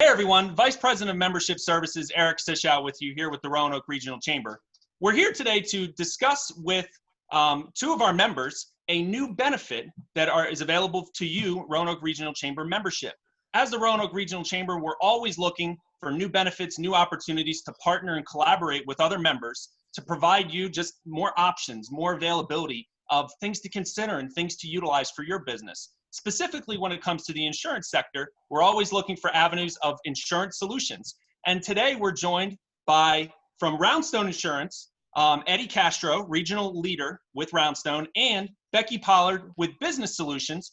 Hey everyone, Vice President of Membership Services, Eric Sishow with you here with the Roanoke Regional Chamber. We're here today to discuss with two of our members a new benefit that is available to you, Roanoke Regional Chamber membership. As the Roanoke Regional Chamber, we're always looking for new benefits, new opportunities to partner and collaborate with other members to provide you just more options, more availability of things to consider and things to utilize for your business. Specifically, when it comes to the insurance sector, we're always looking for avenues of insurance solutions. And today we're joined by, from Roundstone Insurance, Eddie Castro, regional leader with Roundstone, and Becky Pollard with Business Solutions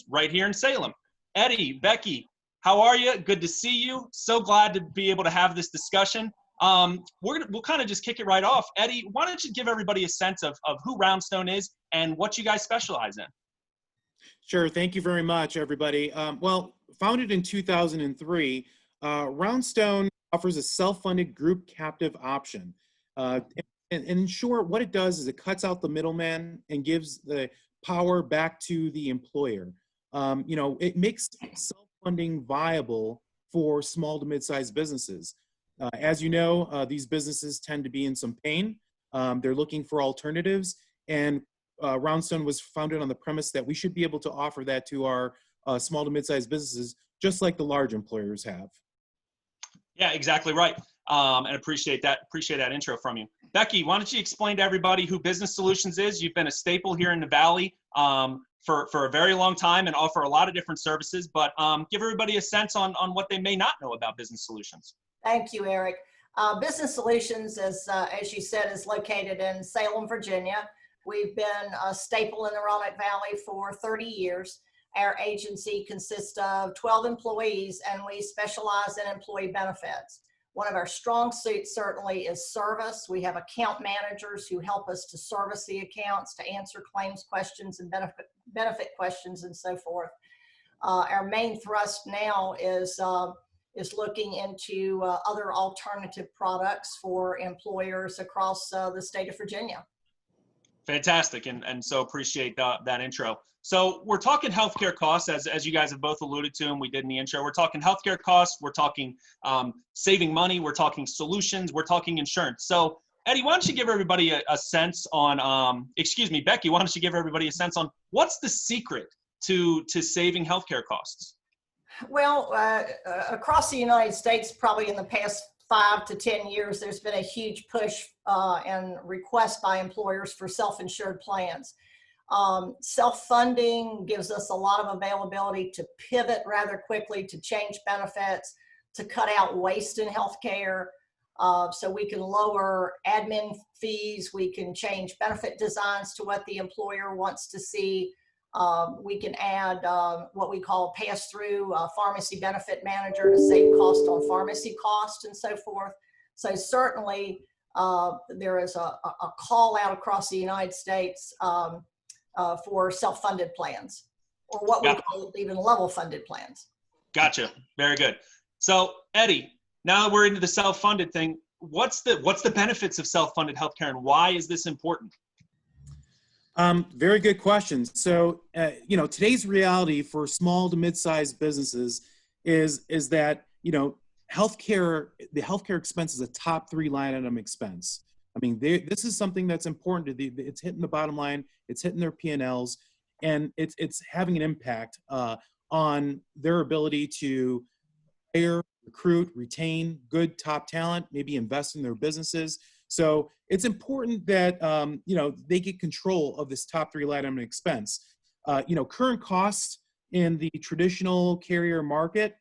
right here in Salem. Eddie, Becky, how are you? Good to see you. So glad to be able to have this discussion. We'll kind of just kick it right off. Eddie, why don't you give everybody a sense of who Roundstone is and what you guys specialize in? Sure. Thank you very much, everybody. Well, founded in 2003, Roundstone offers a self-funded group captive option. And in short, what it does is it cuts out the middleman and gives the power back to the employer. It makes self-funding viable for small to mid-sized businesses. As you know, these businesses tend to be in some pain. They're looking for alternatives, and Roundstone was founded on the premise that we should be able to offer that to our small to mid-sized businesses, just like the large employers have. Yeah, exactly right. And appreciate that intro from you. Becky, why don't you explain to everybody who Business Solutions is? You've been a staple here in the Valley for a very long time and offer a lot of different services, but give everybody a sense on what they may not know about Business Solutions. Thank you, Eric. Business Solutions, as you said, is located in Salem, Virginia. We've been a staple in the Roanoke Valley for 30 years. Our agency consists of 12 employees, and we specialize in employee benefits. One of our strong suits certainly is service. We have account managers who help us to service the accounts, to answer claims questions and benefit questions and so forth. Our main thrust now is looking into other alternative products for employers across the state of Virginia. Fantastic, and so appreciate that intro. So we're talking healthcare costs, as you guys have both alluded to, and we did in the intro. We're talking healthcare costs, we're talking saving money, we're talking solutions, we're talking insurance. So Eddie, why don't you give everybody a sense on, Becky, why don't you give everybody a sense on what's the secret to saving healthcare costs? Well, across the United States, probably in the past 5 to 10 years, there's been a huge push and request by employers for self-insured plans. Self-funding gives us a lot of availability to pivot rather quickly, to change benefits, to cut out waste in healthcare. So we can lower admin fees, we can change benefit designs to what the employer wants to see. We can add what we call pass-through pharmacy benefit manager to save cost on pharmacy cost and so forth. So certainly there is a call out across the United States for self-funded plans, or what we call even level-funded plans. Gotcha. Very good. So Eddie, now that we're into the self-funded thing, what's the benefits of self-funded healthcare and why is this important? Very good question. So, today's reality for small to mid-sized businesses is that, the healthcare expense is a top 3 line item expense. I mean, this is something that's important to it's hitting the bottom line, it's hitting their P&Ls, and it's having an impact on their ability to hire, recruit, retain good top talent, maybe invest in their businesses. So it's important that, they get control of this top 3 line item expense. Current costs in the traditional carrier market,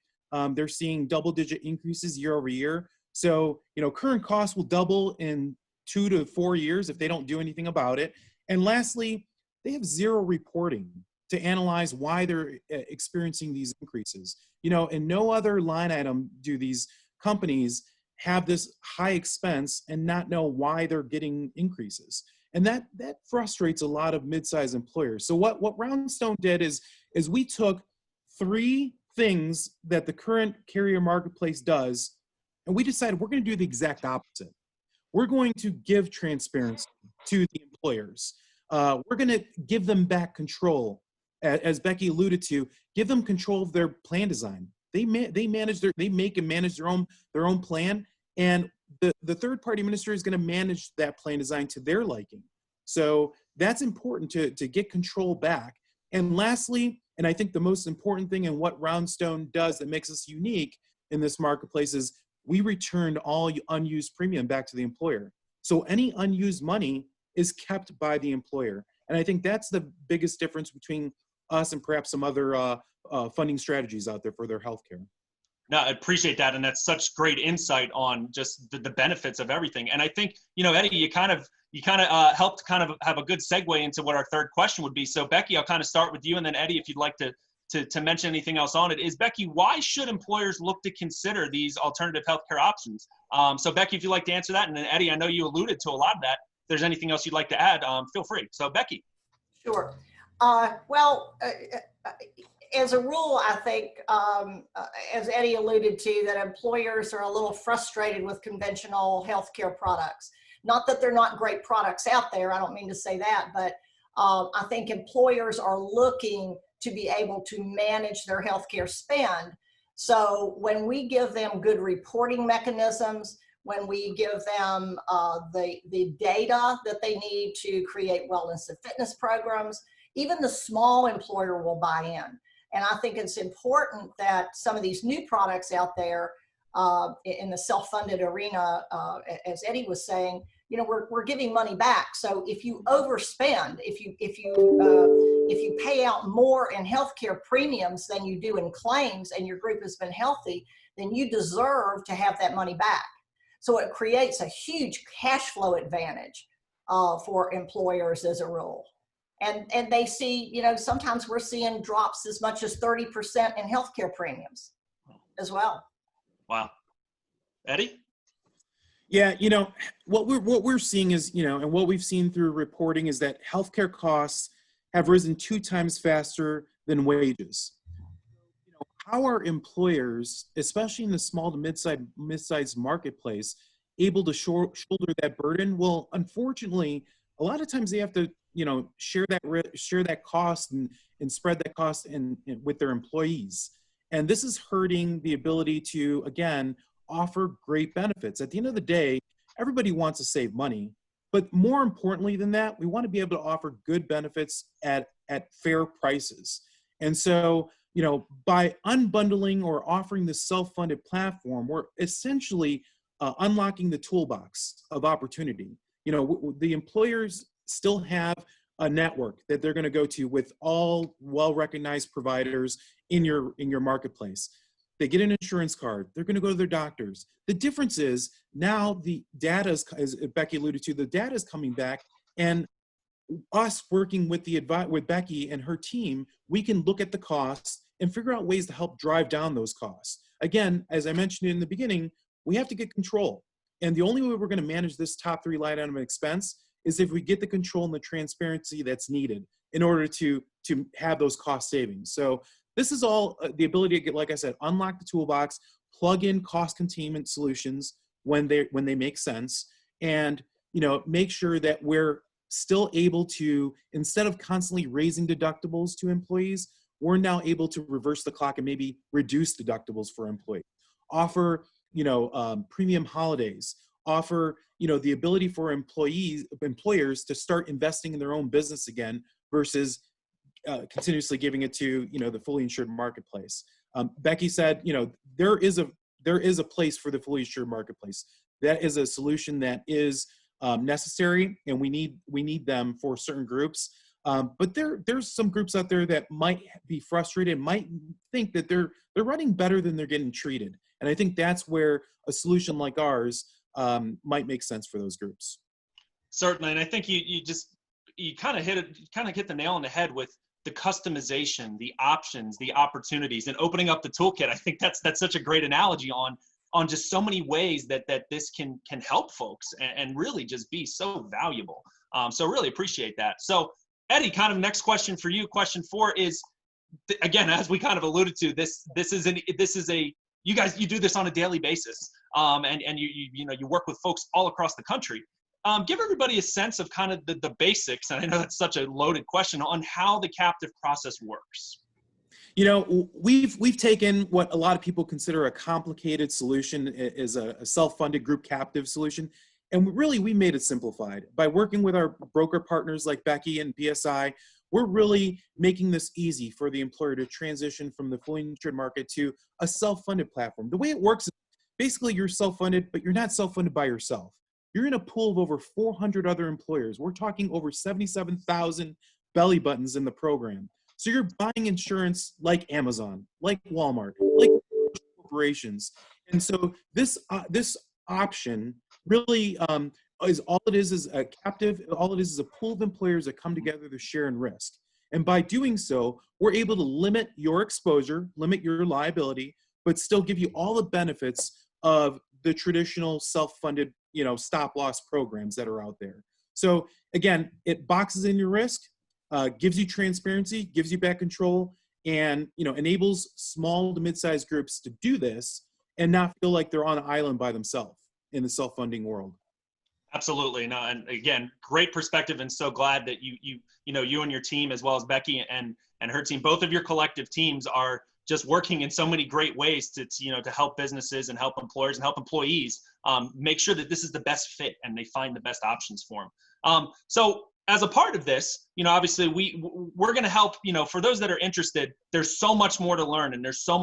they're seeing double-digit increases year over year. So, current costs will double in 2 to 4 years if they don't do anything about it. And lastly, they have zero reporting to analyze why they're experiencing these increases. In no other line item do these companies have this high expense and not know why they're getting increases. And that frustrates a lot of mid-sized employers. So what Roundstone did is we took 3 things that the current carrier marketplace does, and we decided we're going to do the exact opposite. We're going to give transparency to the employers. We're going to give them back control, as Becky alluded to, give them control of their plan design. they make and manage their own plan, and the third party administrator is going to manage that plan design to their liking. So that's important to get control back. And lastly, and I think the most important thing and what Roundstone does that makes us unique in this marketplace is we returned all unused premium back to the employer. So any unused money is kept by the employer. And I think that's the biggest difference between us and perhaps some other funding strategies out there for their healthcare. No, I appreciate that. And that's such great insight on just the benefits of everything. And I think, Eddie, you kind of helped kind of have a good segue into what our third question would be. So Becky, I'll kind of start with you, and then Eddie, if you'd like to mention anything else on it, is Becky, why should employers look to consider these alternative healthcare options? So Becky, if you'd like to answer that, and then Eddie, I know you alluded to a lot of that. If there's anything else you'd like to add, feel free. So Becky. Sure. As a rule, I think, as Eddie alluded to, that employers are a little frustrated with conventional healthcare products. Not that they're not great products out there, I don't mean to say that, but I think employers are looking to be able to manage their healthcare spend. So when we give them good reporting mechanisms, when we give them the data that they need to create wellness and fitness programs, even the small employer will buy in. And I think it's important that some of these new products out there in the self-funded arena, as Eddie was saying, we're giving money back. So if you overspend, if you pay out more in healthcare premiums than you do in claims, and your group has been healthy, then you deserve to have that money back. So it creates a huge cash flow advantage for employers as a rule. And they see, sometimes we're seeing drops as much as 30% in healthcare premiums as well. Wow. Eddie? Yeah, what we're seeing is, and what we've seen through reporting is that healthcare costs have risen 2 times faster than wages. How are employers, especially in the small to mid-sized marketplace, able to shoulder that burden? Well, unfortunately, a lot of times they have to, share that cost and spread that cost with their employees. And this is hurting the ability to, again, offer great benefits. At the end of the day, everybody wants to save money, but more importantly than that, we want to be able to offer good benefits at fair prices. And so, by unbundling or offering the self-funded platform, we're essentially unlocking the toolbox of opportunity. The employers still have a network that they're going to go to with all well-recognized providers in your marketplace. They get an insurance card. They're going to go to their doctors. The difference is now the data is, as Becky alluded to, the data is coming back, and us working with with Becky and her team, we can look at the costs and figure out ways to help drive down those costs. Again, as I mentioned in the beginning, we have to get control. And the only way we're going to manage this top 3 line item expense is if we get the control and the transparency that's needed in order to have those cost savings. So this is all the ability to get, like I said, unlock the toolbox, plug in cost containment solutions when they make sense, and make sure that we're still able to, instead of constantly raising deductibles to employees, we're now able to reverse the clock and maybe reduce deductibles for employees. Offer premium holidays. Offer the ability for employers to start investing in their own business again versus continuously giving it to the fully insured marketplace. Becky said there is a place for the fully insured marketplace. That is a solution that is necessary, and we need them for certain groups. But there's some groups out there that might be frustrated, might think that they're running better than they're getting treated, and I think that's where a solution like ours might make sense for those groups. Certainly, and I think you kind of hit the nail on the head with the customization, the options, the opportunities, and opening up the toolkit. I think that's such a great analogy on just so many ways that this can help folks and really just be so valuable. So really appreciate that. So Eddie, kind of next question for you. Question 4 is, again, as we kind of alluded to, you guys, you do this on a daily basis, and you work with folks all across the country. Give everybody a sense of kind of the basics, and I know that's such a loaded question, on how the captive process works. You know, we've taken what a lot of people consider a complicated solution is a self-funded group captive solution, and really we made it simplified by working with our broker partners like Becky and PSI. We're really making this easy for the employer to transition from the fully insured market to a self-funded platform. The way it works is basically you're self-funded, but you're not self-funded by yourself. You're in a pool of over 400 other employers. We're talking over 77,000 belly buttons in the program. So you're buying insurance like Amazon, like Walmart, like corporations. And so this option really is all it is a captive. All it is a pool of employers that come together to share in risk. And by doing so, we're able to limit your exposure, limit your liability, but still give you all the benefits of the traditional self-funded, stop loss programs that are out there. So again, it boxes in your risk. Gives you transparency, gives you back control, and enables small to mid-sized groups to do this and not feel like they're on an island by themselves in the self-funding world. Absolutely. No, and again, great perspective, and so glad that you and your team, as well as Becky and her team, both of your collective teams are just working in so many great ways to help businesses and help employers and help employees make sure that this is the best fit and they find the best options for them. So as a part of this, obviously we're going to help, for those that are interested, there's so much more to learn, and there's so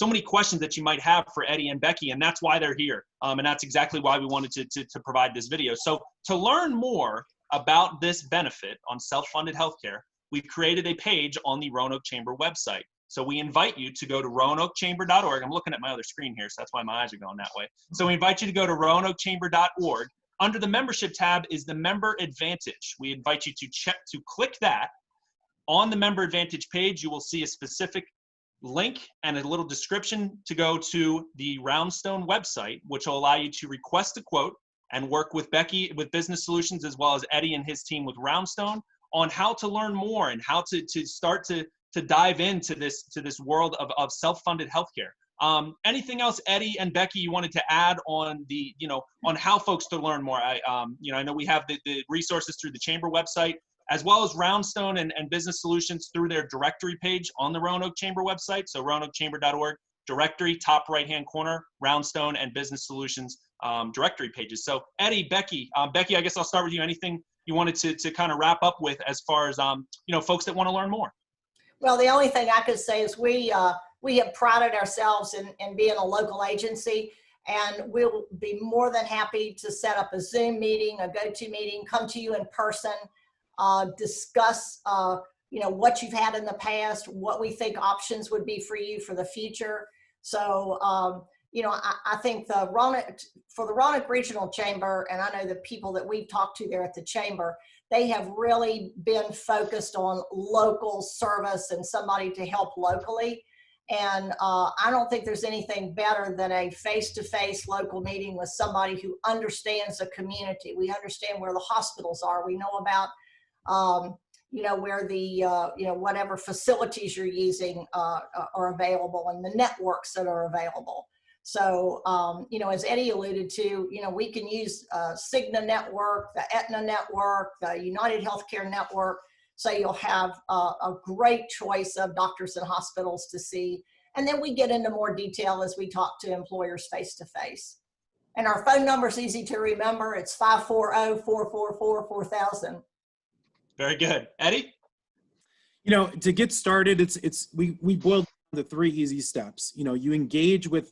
many questions that you might have for Eddie and Becky, and that's why they're here. And that's exactly why we wanted to provide this video. So to learn more about this benefit on self-funded healthcare, we've created a page on the Roanoke Chamber website. So we invite you to go to roanokechamber.org. I'm looking at my other screen here, so that's why my eyes are going that way. So we invite you to go to roanokechamber.org. Under the membership tab is the Member Advantage. We invite you to click that. On the Member Advantage page, you will see a specific link and a little description to go to the Roundstone website, which will allow you to request a quote and work with Becky with Business Solutions, as well as Eddie and his team with Roundstone, on how to learn more and how to start to dive into this world of self-funded healthcare. Anything else, Eddie and Becky, you wanted to add on on how folks to learn more? I know we have the resources through the Chamber website, as well as Roundstone and Business Solutions through their directory page on the Roanoke Chamber website. So roanokechamber.org, directory, top right-hand corner, Roundstone and Business Solutions directory pages. So Eddie, Becky, I guess I'll start with you. Anything you wanted to kind of wrap up with as far as, folks that want to learn more? Well, the only thing I could say is we have prided ourselves in being a local agency, and we'll be more than happy to set up a Zoom meeting, a GoToMeeting, come to you in person, discuss, what you've had in the past, what we think options would be for you for the future. So, I think for the Roanoke Regional Chamber, and I know the people that we've talked to there at the Chamber, they have really been focused on local service and somebody to help locally. And I don't think there's anything better than a face-to-face local meeting with somebody who understands the community. We understand where the hospitals are. We know about, where the, whatever facilities you're using are available, and the networks that are available. So, as Eddie alluded to, we can use Cigna Network, the Aetna Network, the United Healthcare Network. So you'll have a great choice of doctors and hospitals to see. And then we get into more detail as we talk to employers face-to-face. And our phone number is easy to remember. It's 540-444-4000. Very good. Eddie? To get started, we boiled down to 3 easy steps. You engage with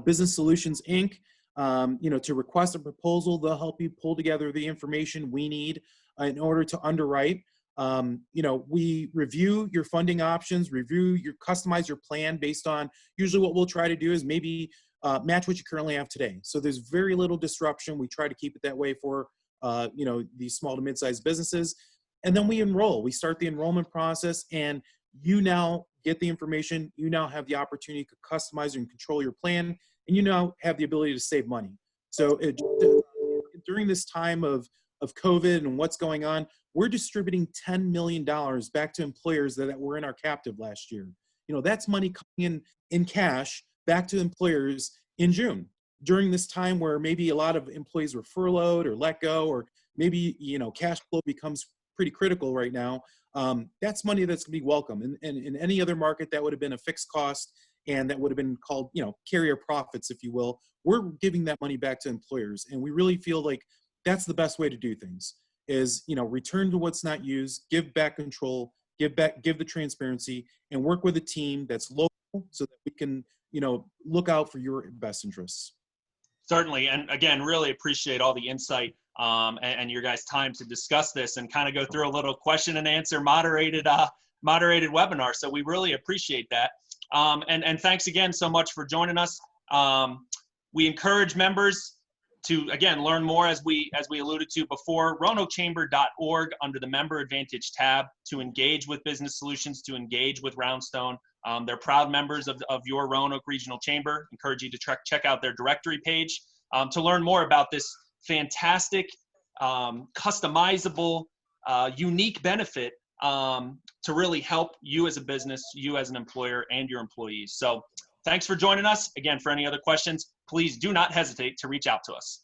Business Solutions, Inc., to request a proposal. They'll help you pull together the information we need in order to underwrite. We review your funding options, customize your plan based on, usually what we'll try to do is maybe match what you currently have today. So there's very little disruption. We try to keep it that way for, these small to mid-sized businesses. And then we start the enrollment process, and you now get the information. You now have the opportunity to customize and control your plan, and you now have the ability to save money. So during this time of COVID and what's going on, we're distributing $10 million back to employers that were in our captive last year. That's money coming in cash back to employers in June, during this time where maybe a lot of employees were furloughed or let go, or maybe, cash flow becomes pretty critical right now. that's money that's going to be welcome. And in any other market, that would have been a fixed cost, and that would have been called, carrier profits, if you will. We're giving that money back to employers, and we really feel like that's the best way to do things. Is return to what's not used, give back control, give the transparency, and work with a team that's local so that we can look out for your best interests. Certainly. And again, really appreciate all the insight and your guys' time to discuss this and kind of go through a little question and answer moderated webinar. So we really appreciate that. And thanks again so much for joining us. We encourage members to, again, learn more, as we alluded to before, roanokechamber.org under the Member Advantage tab, to engage with Business Solutions, to engage with Roundstone. They're proud members of your Roanoke Regional Chamber. Encourage you to check out their directory page to learn more about this fantastic, customizable, unique benefit to really help you as a business, you as an employer, and your employees. So thanks for joining us. Again, for any other questions, please do not hesitate to reach out to us.